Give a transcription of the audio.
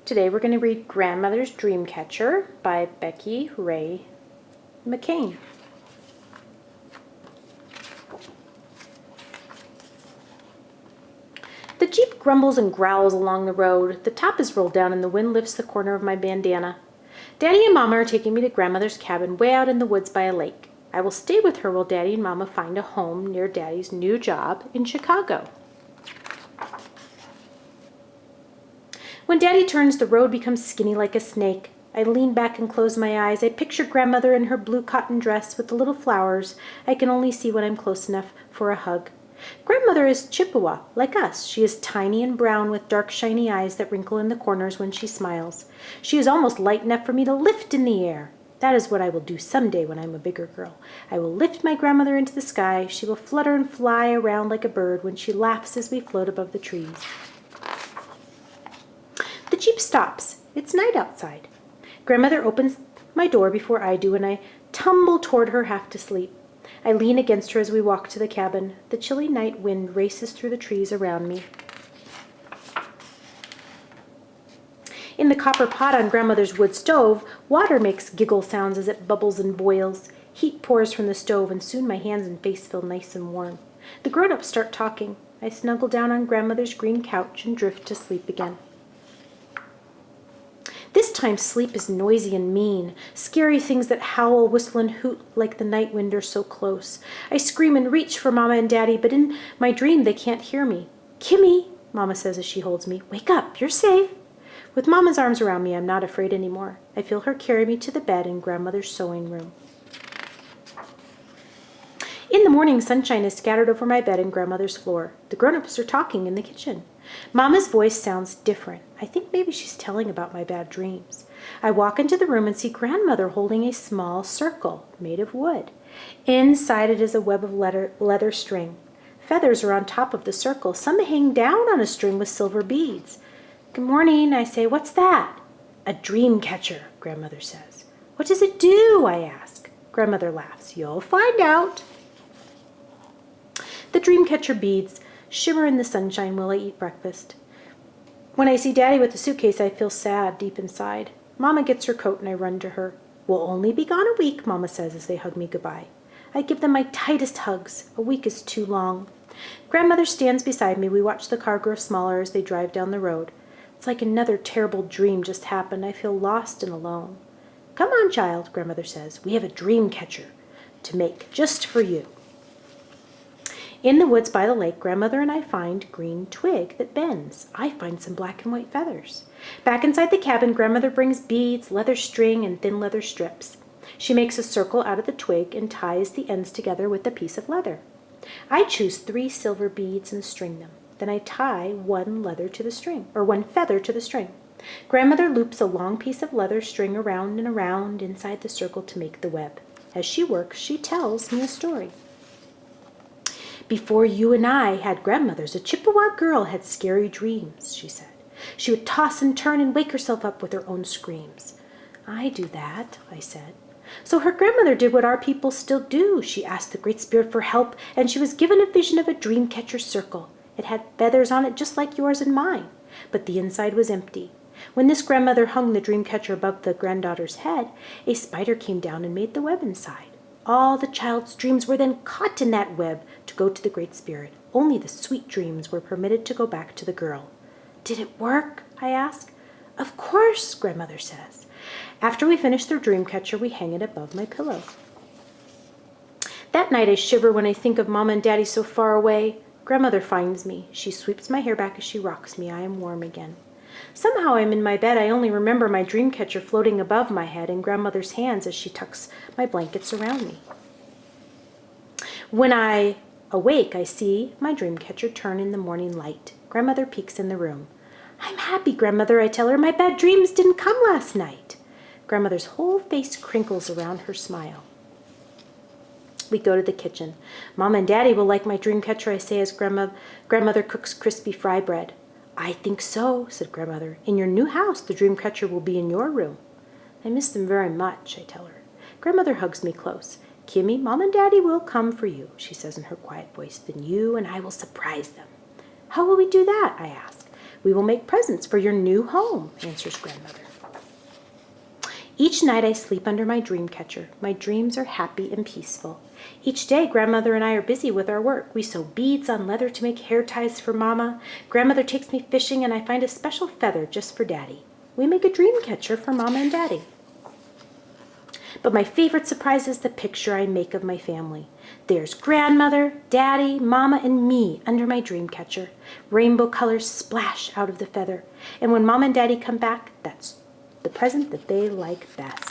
Today we're going to read Grandmother's Dreamcatcher by Becky Ray McCain. The Jeep grumbles and growls along the road. The top is rolled down and the wind lifts the corner of my bandana. Daddy and Mama are taking me to Grandmother's cabin way out in the woods by a lake. I will stay with her while Daddy and Mama find a home near Daddy's new job in Chicago. When Daddy turns, the road becomes skinny like a snake. I lean back and close my eyes. I picture Grandmother in her blue cotton dress with the little flowers I can only see when I'm close enough for a hug. Grandmother is Chippewa, like us. She is tiny and brown with dark shiny eyes that wrinkle in the corners when she smiles. She is almost light enough for me to lift in the air. That is what I will do someday when I'm a bigger girl. I will lift my grandmother into the sky. She will flutter and fly around like a bird when she laughs as we float above the trees. The Jeep stops. It's night outside. Grandmother opens my door before I do, and I tumble toward her half to sleep. I lean against her as we walk to the cabin. The chilly night wind races through the trees around me. In the copper pot on Grandmother's wood stove, water makes giggle sounds as it bubbles and boils. Heat pours from the stove, and soon my hands and face feel nice and warm. The grown-ups start talking. I snuggle down on Grandmother's green couch and drift to sleep again. This time sleep is noisy and mean. Scary things that howl, whistle, and hoot like the night wind are so close. I scream and reach for Mama and Daddy, but in my dream they can't hear me. "Kimmy," Mama says as she holds me, "wake up, you're safe." With Mama's arms around me, I'm not afraid anymore. I feel her carry me to the bed in Grandmother's sewing room. In the morning, sunshine is scattered over my bed and Grandmother's floor. The grown-ups are talking in the kitchen. Mama's voice sounds different. I think maybe she's telling about my bad dreams. I walk into the room and see Grandmother holding a small circle made of wood. Inside it is a web of leather string. Feathers are on top of the circle. Some hang down on a string with silver beads. "Good morning," I say. "What's that?" "A dream catcher," Grandmother says. "What does it do?" I ask. Grandmother laughs. "You'll find out." The Dreamcatcher beads shimmer in the sunshine while I eat breakfast. When I see Daddy with the suitcase, I feel sad deep inside. Mama gets her coat and I run to her. "We'll only be gone a week," Mama says as they hug me goodbye. I give them my tightest hugs. A week is too long. Grandmother stands beside me. We watch the car grow smaller as they drive down the road. It's like another terrible dream just happened. I feel lost and alone. "Come on, child," Grandmother says. "We have a dream catcher to make just for you." In the woods by the lake, Grandmother and I find green twig that bends. I find some black and white feathers. Back inside the cabin, Grandmother brings beads, leather string, and thin leather strips. She makes a circle out of the twig and ties the ends together with a piece of leather. I choose 3 silver beads and string them. Then I tie one feather to the string. Grandmother loops a long piece of leather string around and around inside the circle to make the web. As she works, she tells me a story. "Before you and I had grandmothers, a Chippewa girl had scary dreams," she said. "She would toss and turn and wake herself up with her own screams." "I do that," I said. "So her grandmother did what our people still do. She asked the Great Spirit for help, and she was given a vision of a dream catcher circle. It had feathers on it just like yours and mine, but the inside was empty. When this grandmother hung the dream catcher above the granddaughter's head, a spider came down and made the web inside. All the child's dreams were then caught in that web to go to the Great Spirit. Only the sweet dreams were permitted to go back to the girl." "Did it work?" I ask. "Of course," Grandmother says. After we finish the dream catcher, we hang it above my pillow. That night I shiver when I think of Mama and Daddy so far away. Grandmother finds me. She sweeps my hair back as she rocks me. I am warm again. Somehow I'm in my bed. I only remember my dream catcher floating above my head and Grandmother's hands as she tucks my blankets around me. When I awake, I see my dream catcher turn in the morning light. Grandmother peeks in the room. "I'm happy, Grandmother," I tell her. "My bad dreams didn't come last night." Grandmother's whole face crinkles around her smile. We go to the kitchen. "Mama and Daddy will like my dream catcher," I say as Grandmother cooks crispy fry bread. "I think so," said Grandmother. "In your new house, the dream catcher will be in your room." "I miss them very much," I tell her. Grandmother hugs me close. "Kimmy, Mom and Daddy will come for you," she says in her quiet voice. "Then you and I will surprise them." "How will we do that?" I ask. We will make presents for your new home, answers Grandmother. Each night I sleep under my dream catcher. My dreams are happy and peaceful. Each day, Grandmother and I are busy with our work. We sew beads on leather to make hair ties for Mama. Grandmother takes me fishing, and I find a special feather just for Daddy. We make a dream catcher for Mama and Daddy. But my favorite surprise is the picture I make of my family. There's Grandmother, Daddy, Mama, and me under my dream catcher. Rainbow colors splash out of the feather. And when Mom and Daddy come back, that's the present that they like best.